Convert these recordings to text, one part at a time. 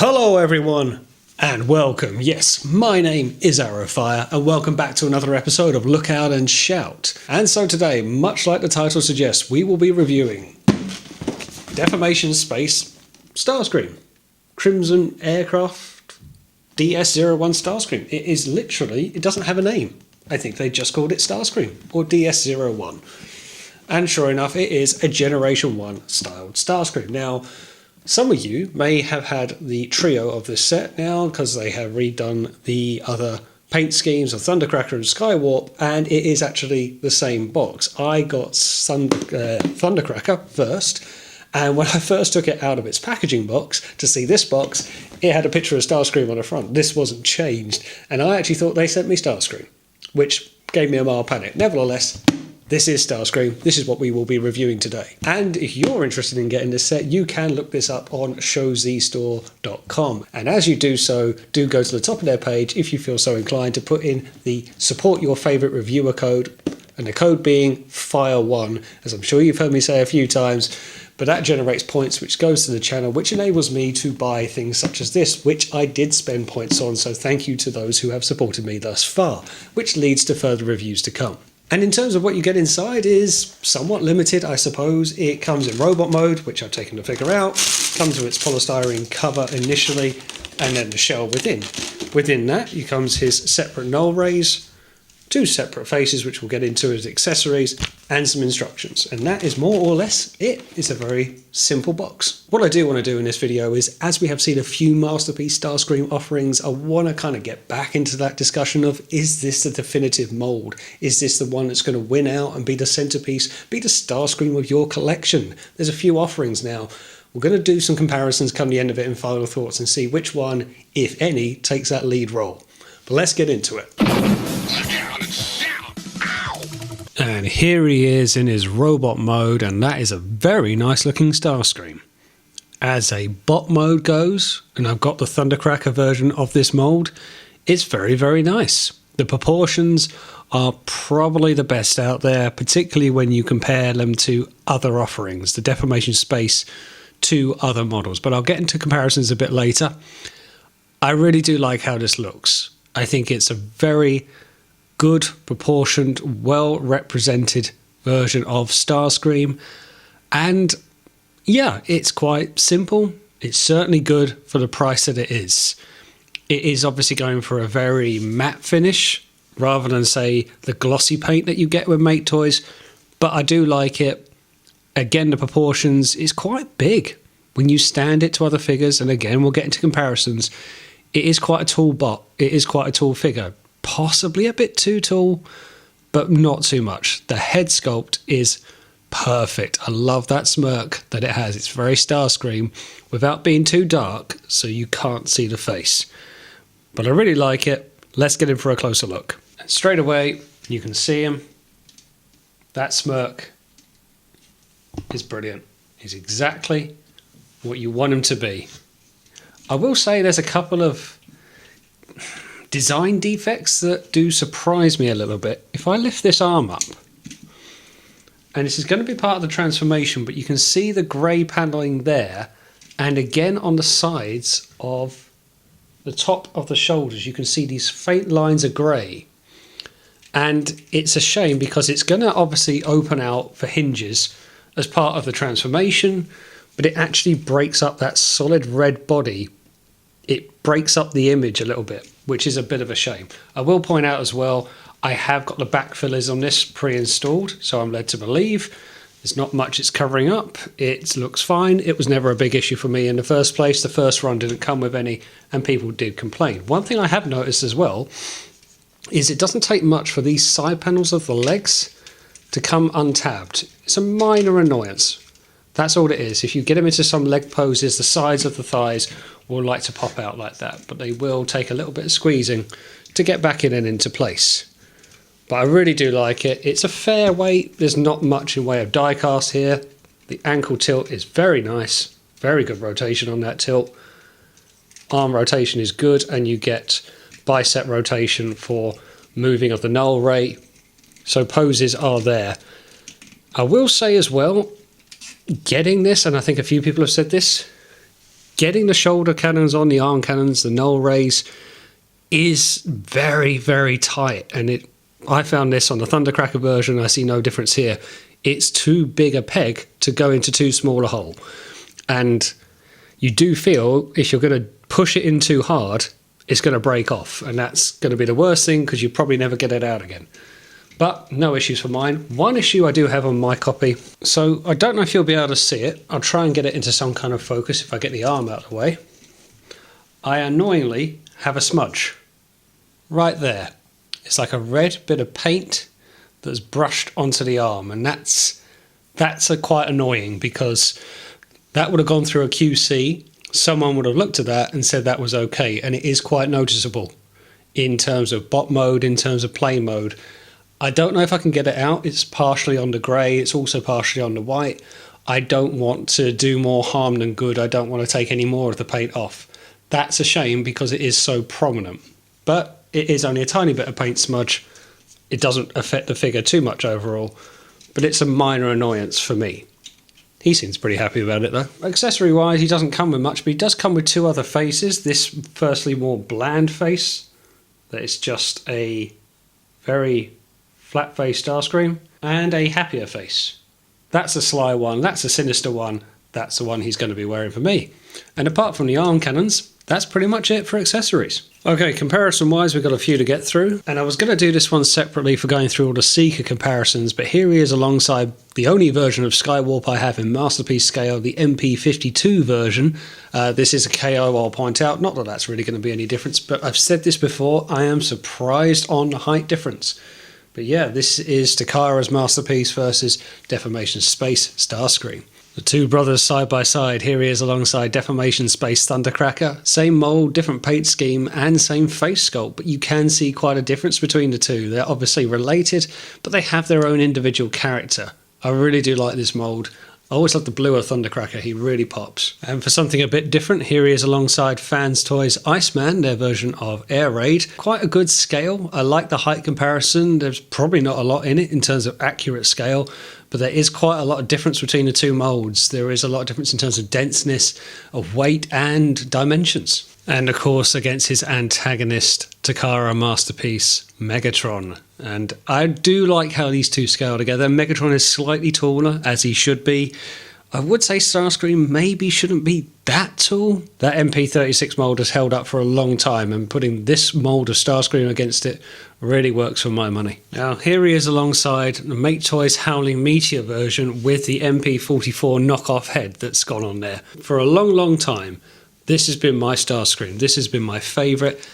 Hello everyone and welcome. Yes, my name is Arrowfire and welcome back to another episode of Look Out and Shout. And so today, much like the title suggests, we will be reviewing Deformation Space Starscream Crimson Aircraft DS-01 Starscream. It is literally, it doesn't have a name. I think they just called it Starscream or DS-01. And sure enough, it is a Generation 1 styled Starscream. Now, some of you may have had the trio of this set now because they have redone the other paint schemes of Thundercracker and Skywarp, and it is actually the same box. I got Thundercracker first, and when I first took it out of its packaging box to see this box, it had a picture of Starscream on the front. This wasn't changed, and I actually thought they sent me Starscream, which gave me a mild panic. Nevertheless, this is Starscream. This is what we will be reviewing today. And if you're interested in getting this set, you can look this up on ShowZstore.com. And as you do so, do go to the top of their page if you feel so inclined to put in the support your favorite reviewer code, and the code being FIRE1, as I'm sure you've heard me say a few times, but that generates points which goes to the channel, which enables me to buy things such as this, which I did spend points on, so thank you to those who have supported me thus far, which leads to further reviews to come. And in terms of what you get inside is somewhat limited, I suppose. It comes in robot mode, which I've taken to figure out. Comes with its polystyrene cover initially, and then the shell within. Within that, it comes his separate null rays, two separate faces, which we'll get into as accessories, and some instructions. And that is more or less it. It's a very simple box. What I do want to do in this video is, as we have seen a few Masterpiece Starscream offerings, I want to kind of get back into that discussion of, is this the definitive mold? Is this the one that's going to win out and be the centerpiece, be the Starscream of your collection? There's a few offerings now. We're going to do some comparisons come the end of it in final thoughts and see which one, if any, takes that lead role. But let's get into it. And here he is in his robot mode, and that is a very nice looking Starscream. As a bot mode goes, and I've got the Thundercracker version of this mold, it's very, very nice. The proportions are probably the best out there, particularly when you compare them to other offerings, the Deformation Space to other models. But I'll get into comparisons a bit later. I really do like how this looks. I think it's a very good, proportioned, well-represented version of Starscream. And yeah, it's quite simple. It's certainly good for the price that it is. It is obviously going for a very matte finish rather than, say, the glossy paint that you get with Mate Toys. But I do like it. Again, the proportions is quite big when you stand it to other figures. And again, we'll get into comparisons. It is quite a tall bot. It is quite a tall figure. Possibly a bit too tall, but not too much. The head sculpt is perfect. I love that smirk that it has. It's very Starscream without being too dark, so you can't see the face. But I really like it. Let's get in for a closer look. And straight away, you can see him. That smirk is brilliant. He's exactly what you want him to be. I will say there's a couple of design defects that do surprise me a little bit. If I lift this arm up, and this is going to be part of the transformation, but you can see the grey paneling there, and again on the sides of the top of the shoulders you can see these faint lines of grey, and it's a shame because it's going to obviously open out for hinges as part of the transformation, but it actually breaks up that solid red body. It breaks up the image a little bit, which is a bit of a shame. I will point out as well, I have got the back fillers on this pre-installed, so I'm led to believe there's not much it's covering up. It looks fine. It was never a big issue for me in the first place. The first run didn't come with any, and people did complain. One thing I have noticed as well is it doesn't take much for these side panels of the legs to come untabbed. It's a minor annoyance. That's all it is. If you get them into some leg poses, the sides of the thighs will like to pop out like that, but they will take a little bit of squeezing to get back in and into place. But I really do like it. It's a fair weight. There's not much in way of die cast here. The ankle tilt is very nice. Very good rotation on that tilt. Arm rotation is good, and you get bicep rotation for moving of the null ray. So poses are there. I will say as well, getting this, and I think a few people have said this, getting the shoulder cannons on, the arm cannons, the null rays is very, very tight. And I found this on the Thundercracker version. I see no difference here. It's too big a peg to go into too small a hole. And you do feel if you're going to push it in too hard, it's going to break off. And that's going to be the worst thing because you probably never get it out again. But no issues for mine. One issue I do have on my copy. So I don't know if you'll be able to see it. I'll try and get it into some kind of focus if I get the arm out of the way. I annoyingly have a smudge right there. It's like a red bit of paint that's brushed onto the arm, and that's quite annoying because that would have gone through a QC. Someone would have looked at that and said that was okay, and it is quite noticeable in terms of bot mode, in terms of play mode. I don't know if I can get it out. It's partially on the grey, it's also partially on the white. I don't want to do more harm than good. I don't want to take any more of the paint off. That's a shame because it is so prominent. But it is only a tiny bit of paint smudge. It doesn't affect the figure too much overall, but it's a minor annoyance for me. He seems pretty happy about it though. Accessory wise, he doesn't come with much, but he does come with two other faces. This firstly more bland face, that is just a very flat face Starscream, and a happier face. That's a sly one, that's a sinister one, that's the one he's going to be wearing for me. And apart from the arm cannons, that's pretty much it for accessories. Okay, comparison wise, we've got a few to get through, and I was going to do this one separately for going through all the Seeker comparisons, but here he is alongside the only version of Skywarp I have in Masterpiece scale, the MP52 version. This is a KO, I'll point out, not that that's really going to be any difference, but I've said this before, I am surprised on the height difference. But yeah, this is Takara's Masterpiece versus Deformation Space Starscream. The two brothers side by side. Here he is alongside Deformation Space Thundercracker. Same mould, different paint scheme, and same face sculpt, but you can see quite a difference between the two. They're obviously related, but they have their own individual character. I really do like this mould. I always love the blue of Thundercracker, he really pops. And for something a bit different, here he is alongside Fans Toys Iceman, their version of Air Raid. Quite a good scale. I like the height comparison. There's probably not a lot in it in terms of accurate scale, but there is quite a lot of difference between the two molds. There is a lot of difference in terms of denseness, of weight, and dimensions. And of course, against his antagonist, Takara Masterpiece, Megatron. And I do like how these two scale together. Megatron is slightly taller, as he should be. I would say Starscream maybe shouldn't be that tall. That MP36 mold has held up for a long time, and putting this mold of Starscream against it really works for my money. Now, here he is alongside the Make Toys Howling Meteor version with the MP44 knockoff head that's gone on there. For a long, long time, this has been my Starscream. This has been my favourite.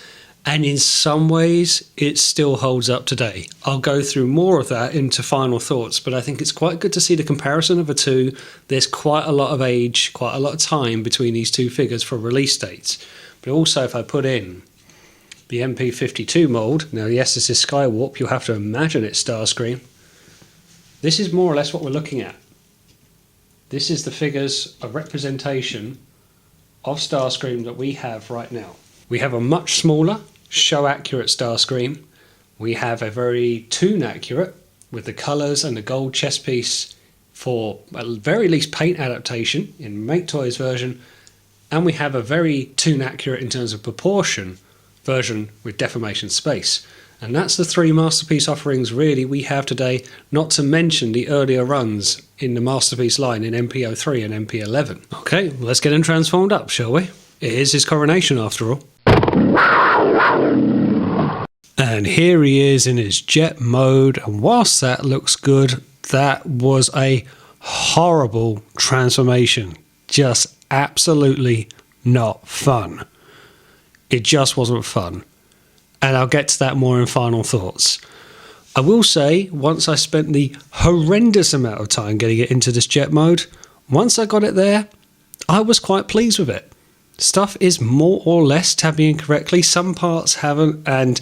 And in some ways, it still holds up today. I'll go through more of that into final thoughts, but I think it's quite good to see the comparison of the two. There's quite a lot of age, quite a lot of time between these two figures for release dates. But also, if I put in the MP52 mould, now yes, this is Skywarp, you'll have to imagine it's Starscream. This is more or less what we're looking at. This is the figures, a representation of Starscream that we have right now. We have a much smaller, show-accurate Starscream. We have a very toon-accurate, with the colours and the gold chest piece for at the very least paint adaptation in Make Toys version. And we have a very toon-accurate in terms of proportion version with Deformation Space. And that's the three Masterpiece offerings really we have today, not to mention the earlier runs in the Masterpiece line in MP03 and MP11. Okay, let's get him transformed up, shall we? It is his coronation after all. And here he is in his jet mode, and whilst that looks good, that was a horrible transformation. Just absolutely not fun. It just wasn't fun. And I'll get to that more in final thoughts. I will say, once I spent the horrendous amount of time getting it into this jet mode, once I got it there, I was quite pleased with it. Stuff is more or less tabbing incorrectly, some parts haven't, and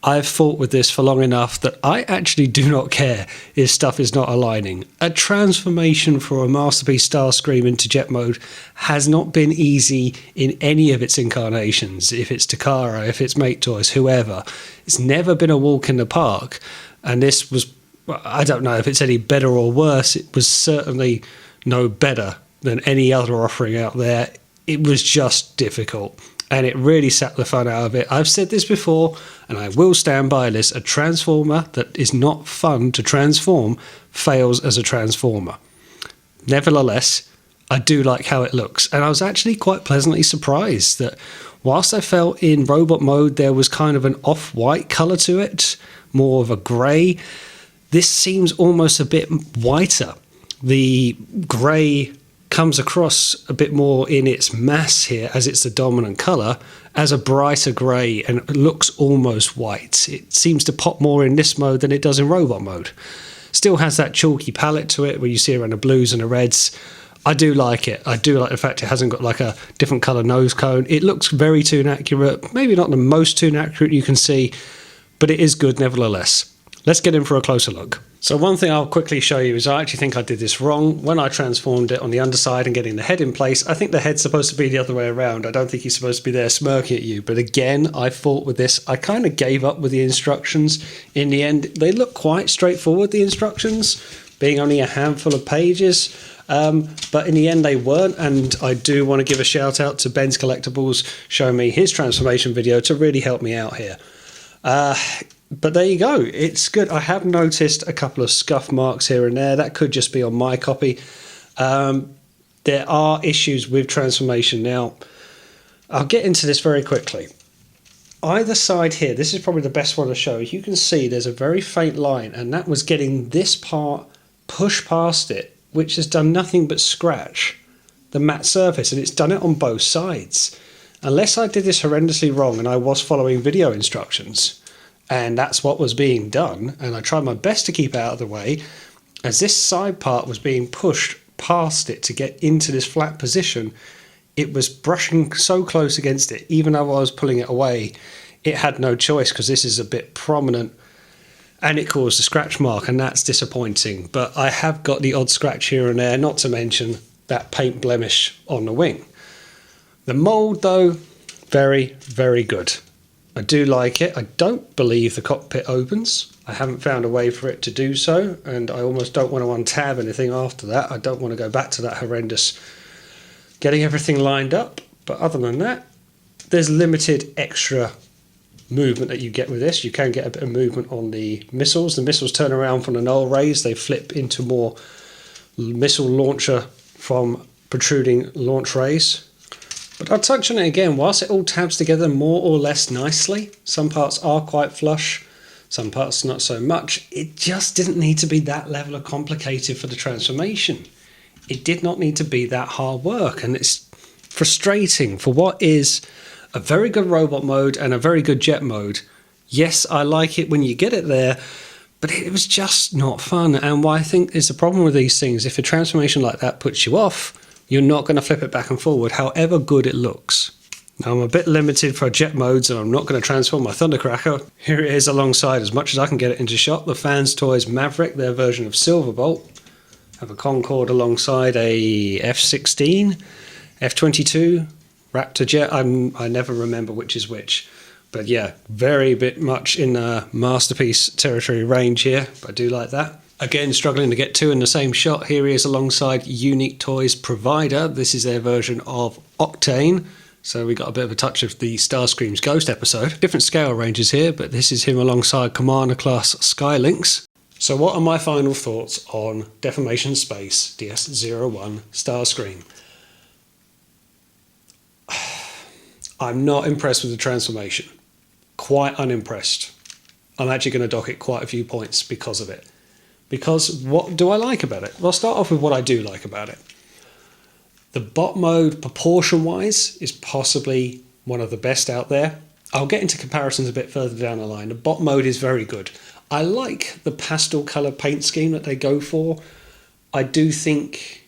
I've fought with this for long enough that I actually do not care if stuff is not aligning. A transformation for a Masterpiece Starscream into jet mode has not been easy in any of its incarnations, if it's Takara, if it's Make Toys, whoever. It's never been a walk in the park, and this was, I don't know if it's any better or worse, it was certainly no better than any other offering out there it was just difficult. And it really sapped the fun out of it. I've said this before, and I will stand by this. A transformer that is not fun to transform fails as a transformer. Nevertheless, I do like how it looks. And I was actually quite pleasantly surprised that whilst I felt in robot mode there was kind of an off-white colour to it, more of a grey, this seems almost a bit whiter. The grey comes across a bit more in its mass here, as it's the dominant colour, as a brighter grey, and it looks almost white. It seems to pop more in this mode than it does in robot mode. Still has that chalky palette to it where you see around the blues and the reds. I do like it. I do like the fact it hasn't got like a different colour nose cone. It looks very toon accurate, maybe not the most toon accurate you can see, but it is good nevertheless. Let's get in for a closer look. So one thing I'll quickly show you is I actually think I did this wrong. When I transformed it on the underside and getting the head in place, I think the head's supposed to be the other way around. I don't think he's supposed to be there smirking at you. But again, I fought with this. I kind of gave up with the instructions. In the end, they look quite straightforward, the instructions, being only a handful of pages. But in the end, they weren't. And I do want to give a shout out to Ben's Collectibles showing me his transformation video to really help me out here. But there you go, it's good. I have noticed a couple of scuff marks here and there. That could just be on my copy. There are issues with transformation. Now, I'll get into this very quickly. Either side here, this is probably the best one to show. You can see there's a very faint line, and that was getting this part pushed past it, which has done nothing but scratch the matte surface, and it's done it on both sides. Unless I did this horrendously wrong and I was following video instructions, and that's what was being done, and I tried my best to keep out of the way, as this side part was being pushed past it to get into this flat position, it was brushing so close against it. Even though I was pulling it away, it had no choice because this is a bit prominent, and it caused a scratch mark, and that's disappointing. But I have got the odd scratch here and there, not to mention that paint blemish on the wing. The mould, though, very, very good. I do like it. I don't believe the cockpit opens. I haven't found a way for it to do so, and I almost don't want to untab anything after that. I don't want to go back to that horrendous getting everything lined up. But other than that, there's limited extra movement that you get with this. You can get a bit of movement on the missiles. The missiles turn around from the null rays. They flip into more missile launcher from protruding launch rays. But I'll touch on it again. Whilst it all tabs together more or less nicely, some parts are quite flush, some parts not so much. It just didn't need to be that level of complicated for the transformation. It did not need to be that hard work, and it's frustrating for what is a very good robot mode and a very good jet mode. Yes, I like it when you get it there, but it was just not fun. And what I think is the problem with these things, if a transformation like that puts you off, you're not going to flip it back and forward, however good it looks. Now, I'm a bit limited for jet modes, and I'm not going to transform my Thundercracker. Here it is alongside, as much as I can get it into shot, the Fans Toys Maverick, their version of Silverbolt. Have a Concorde alongside a F-16, F-22, Raptor jet. I never remember which is which. But yeah, very bit much in masterpiece territory range here, but I do like that. Again, struggling to get two in the same shot. Here he is alongside Unique Toys Provider. This is their version of Octane. So we got a bit of a touch of the Starscream's Ghost episode. Different scale ranges here, but this is him alongside Commander Class Skylynx. So what are my final thoughts on Deformation Space DS-01 Starscream? I'm not impressed with the transformation. Quite unimpressed. I'm actually going to dock it quite a few points because of it. Because what do I like about it? Well, I'll start off with what I do like about it. The bot mode, proportion-wise, is possibly one of the best out there. I'll get into comparisons a bit further down the line. The bot mode is very good. I like the pastel colour paint scheme that they go for. I do think,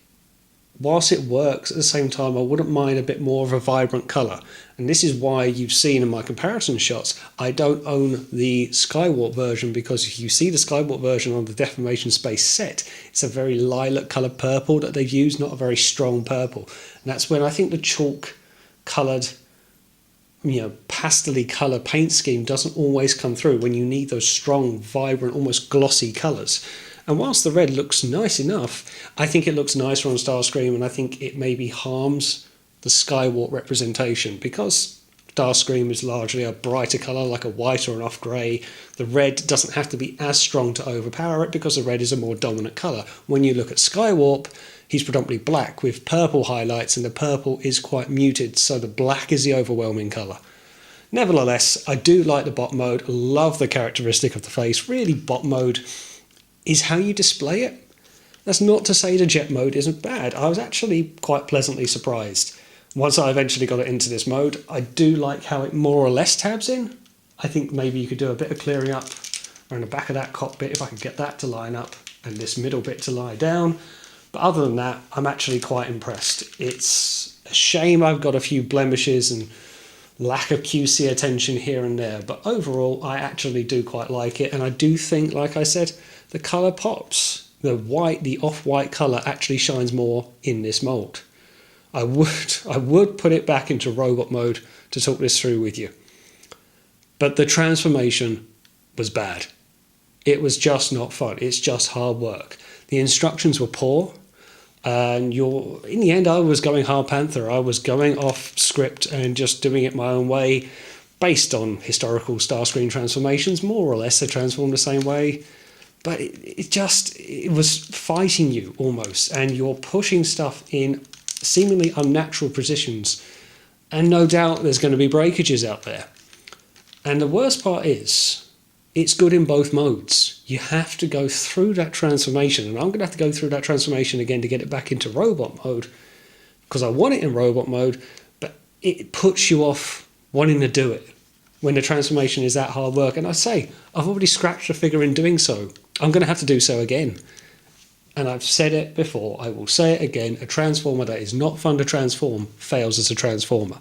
whilst it works, at the same time, I wouldn't mind a bit more of a vibrant colour. And this is why you've seen in my comparison shots, I don't own the Skywarp version, because if you see the Skywarp version on the Deformation Space set, it's a very lilac coloured purple that they've used, not a very strong purple. And that's when I think the chalk coloured, pastel-y colour paint scheme doesn't always come through when you need those strong, vibrant, almost glossy colours. And whilst the red looks nice enough, I think it looks nicer on Starscream, and I think it maybe harms the Skywarp representation. Because Starscream is largely a brighter colour, like a white or an off grey, the red doesn't have to be as strong to overpower it because the red is a more dominant colour. When you look at Skywarp, he's predominantly black with purple highlights, and the purple is quite muted, so the black is the overwhelming colour. Nevertheless, I do like the bot mode, love the characteristic of the face. Really, bot mode is how you display it. That's not to say the jet mode isn't bad. I was actually quite pleasantly surprised. Once I eventually got it into this mode, I do like how it more or less tabs in. I think maybe you could do a bit of clearing up around the back of that cockpit if I could get that to line up and this middle bit to lie down. But other than that, I'm actually quite impressed. It's a shame I've got a few blemishes and lack of QC attention here and there, but overall I actually do quite like it, and I do think, like I said, the colour pops. The off-white colour actually shines more in this mould. I would put it back into robot mode to talk this through with you. But the transformation was bad. It was just not fun. It's just hard work. The instructions were poor. And in the end, I was going hard Panther. I was going off script and just doing it my own way based on historical Starscream transformations. More or less, they transform the same way. But it was fighting you almost. And you're pushing stuff in seemingly unnatural positions, and no doubt there's going to be breakages out there. And the worst part is, it's good in both modes. You have to go through that transformation, and I'm going to have to go through that transformation again to get it back into robot mode, because I want it in robot mode, but it puts you off wanting to do it when the transformation is that hard work. And I say, I've already scratched the figure in doing so. I'm going to have to do so again. And I've said it before, I will say it again, a transformer that is not fun to transform fails as a transformer.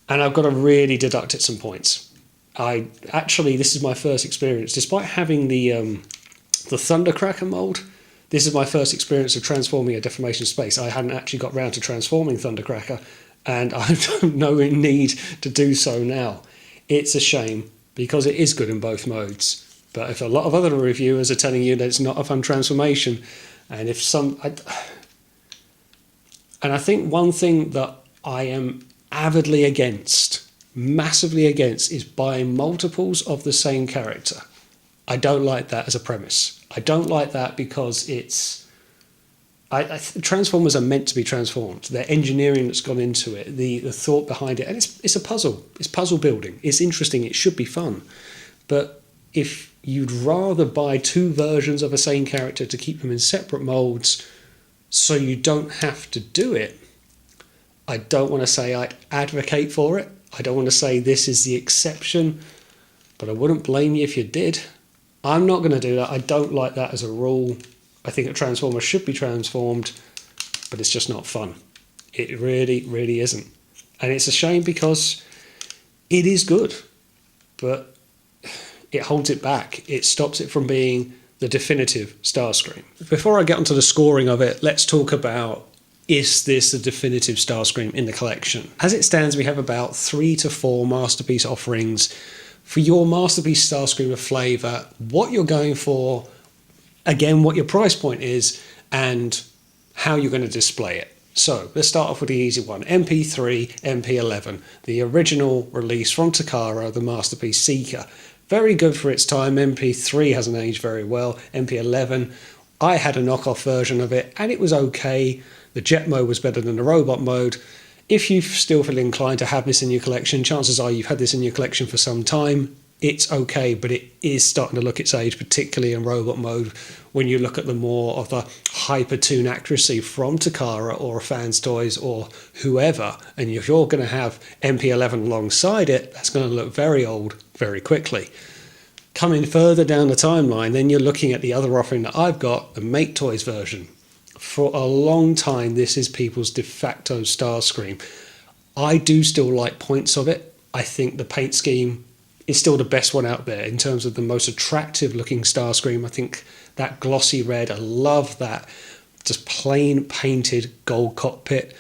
And I've got to really deduct it some points. This is my first experience, despite having the Thundercracker mold, this is my first experience of transforming a Deformation Space. I hadn't actually got round to transforming Thundercracker, and I don't know in need to do so now. It's a shame, because it is good in both modes. But if a lot of other reviewers are telling you that it's not a fun transformation, and I think one thing that I am avidly against, massively against, is buying multiples of the same character. I don't like that as a premise. I don't like that because Transformers are meant to be transformed. Their engineering that's gone into it, the thought behind it, and it's a puzzle. It's puzzle building. It's interesting. It should be fun. But if you'd rather buy two versions of the same character to keep them in separate molds so you don't have to do it, I don't want to say I'd advocate for it. I don't want to say this is the exception, but I wouldn't blame you if you did. I'm not going to do that. I don't like that as a rule. I think a Transformer should be transformed, but it's just not fun. It really, really isn't. And it's a shame because it is good, but it holds it back. It stops it from being the definitive Starscream. Before I get onto the scoring of it, let's talk about, is this the definitive Starscream in the collection? As it stands, we have about 3 to 4 Masterpiece offerings. For your Masterpiece Starscream of flavour, what you're going for, again, what your price point is, and how you're going to display it. So let's start off with the easy one, MP3, MP11, the original release from Takara, the Masterpiece Seeker. Very good for its time. MP3 hasn't aged very well. MP11, I had a knockoff version of it, and it was okay. The jet mode was better than the robot mode. If you still feel inclined to have this in your collection, chances are you've had this in your collection for some time. It's okay, but it is starting to look its age, particularly in robot mode, when you look at the more of the hyper-tune accuracy from Takara or Fans Toys or whoever, and if you're going to have MP11 alongside it, that's going to look very old very quickly. Coming further down the timeline, then you're looking at the other offering that I've got, the Make Toys version. For a long time, this is people's de facto Starscream. I do still like points of it. I think the paint scheme is still the best one out there in terms of the most attractive looking Starscream. I think that glossy red, I love that just plain painted gold cockpit.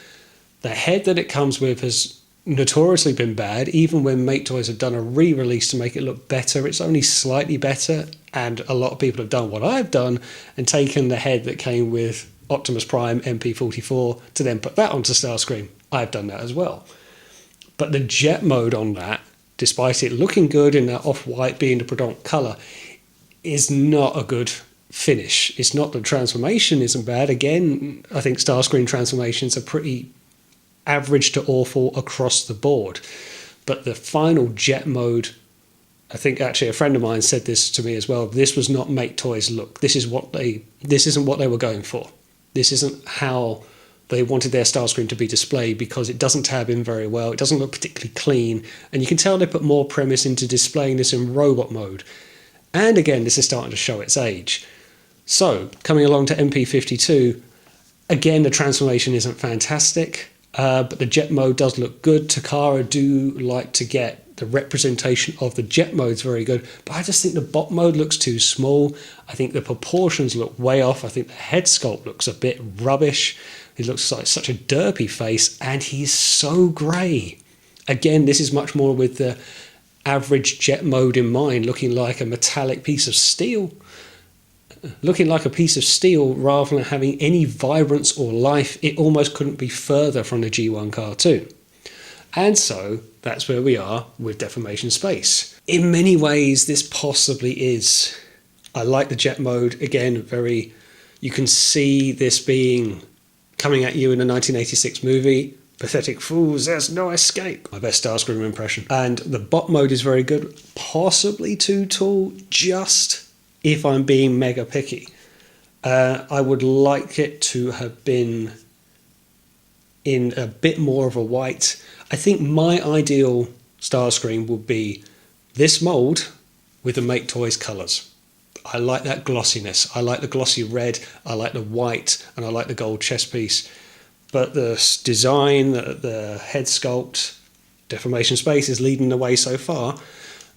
The head that it comes with has notoriously been bad. Even when Make Toys have done a re-release to make it look better, it's only slightly better, and a lot of people have done what I've done and taken the head that came with Optimus Prime MP44 to then put that onto Starscream. I've done that as well. But the jet mode on that, despite it looking good in that off-white being the predominant colour, is not a good finish. It's not the transformation isn't bad. Again, I think Starscream transformations are pretty average to awful across the board. But the final jet mode, I think actually a friend of mine said this to me as well. This was not Make Toys look. This isn't what they were going for. This isn't how they wanted their Starscream to be displayed, because it doesn't tab in very well. It doesn't look particularly clean. And you can tell they put more premise into displaying this in robot mode. And again, this is starting to show its age. So, coming along to MP52, again, the transformation isn't fantastic, but the jet mode does look good. Takara do like to get the representation of the jet mode's very good, but I just think the bot mode looks too small. I think the proportions look way off. I think the head sculpt looks a bit rubbish. He looks like such a derpy face, and he's so grey. Again, this is much more with the average jet mode in mind, looking like a metallic piece of steel. Looking like a piece of steel rather than having any vibrance or life. It almost couldn't be further from the G1 cartoon. And so that's where we are with Deformation Space. In many ways, this possibly is. I like the jet mode. Again, you can see this being coming at you in a 1986 movie. Pathetic fools, there's no escape. My best Starscream impression. And the bot mode is very good. Possibly too tall, just if I'm being mega picky. I would like it to have been in a bit more of a white. I think my ideal Starscream would be this mould with the Make Toys colours. I like that glossiness. I like the glossy red, I like the white, and I like the gold chest piece. But the design, the head sculpt, Deformation Space is leading the way so far.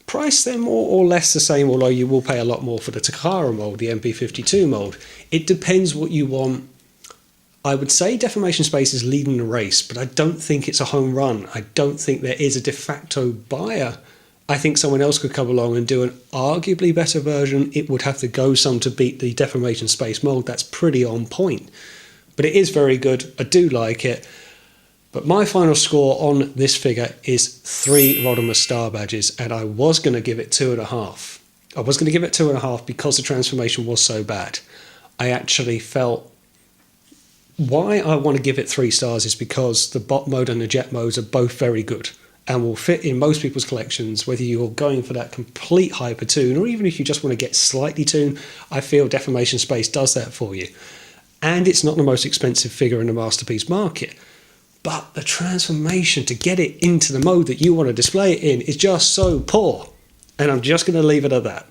Price them more or less the same, although you will pay a lot more for the Takara mould, the MP52 mould. It depends what you want. I would say Deformation Space is leading the race, but I don't think it's a home run. I don't think there is a de facto buyer. I think someone else could come along and do an arguably better version. It would have to go some to beat the Deformation Space mould. That's pretty on point. But it is very good. I do like it. But my final score on this figure is 3 Rodimus Star Badges, and I was going to give it 2.5. I was going to give it 2.5 because the transformation was so bad. I actually felt why I want to give it 3 stars is because the bot mode and the jet modes are both very good and will fit in most people's collections, whether you're going for that complete hyper tune or even if you just want to get slightly tuned. I feel Deformation Space does that for you. And it's not the most expensive figure in the masterpiece market. But the transformation to get it into the mode that you want to display it in is just so poor. And I'm just going to leave it at that.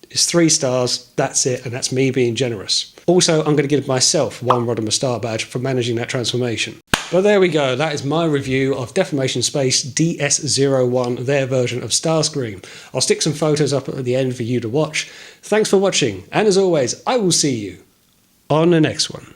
It's 3 stars, that's it, and that's me being generous. Also, I'm going to give myself 1 Rodimus Star Badge for managing that transformation. But there we go, that is my review of Deformation Space DS-01, their version of Starscream. I'll stick some photos up at the end for you to watch. Thanks for watching, and as always, I will see you on the next one.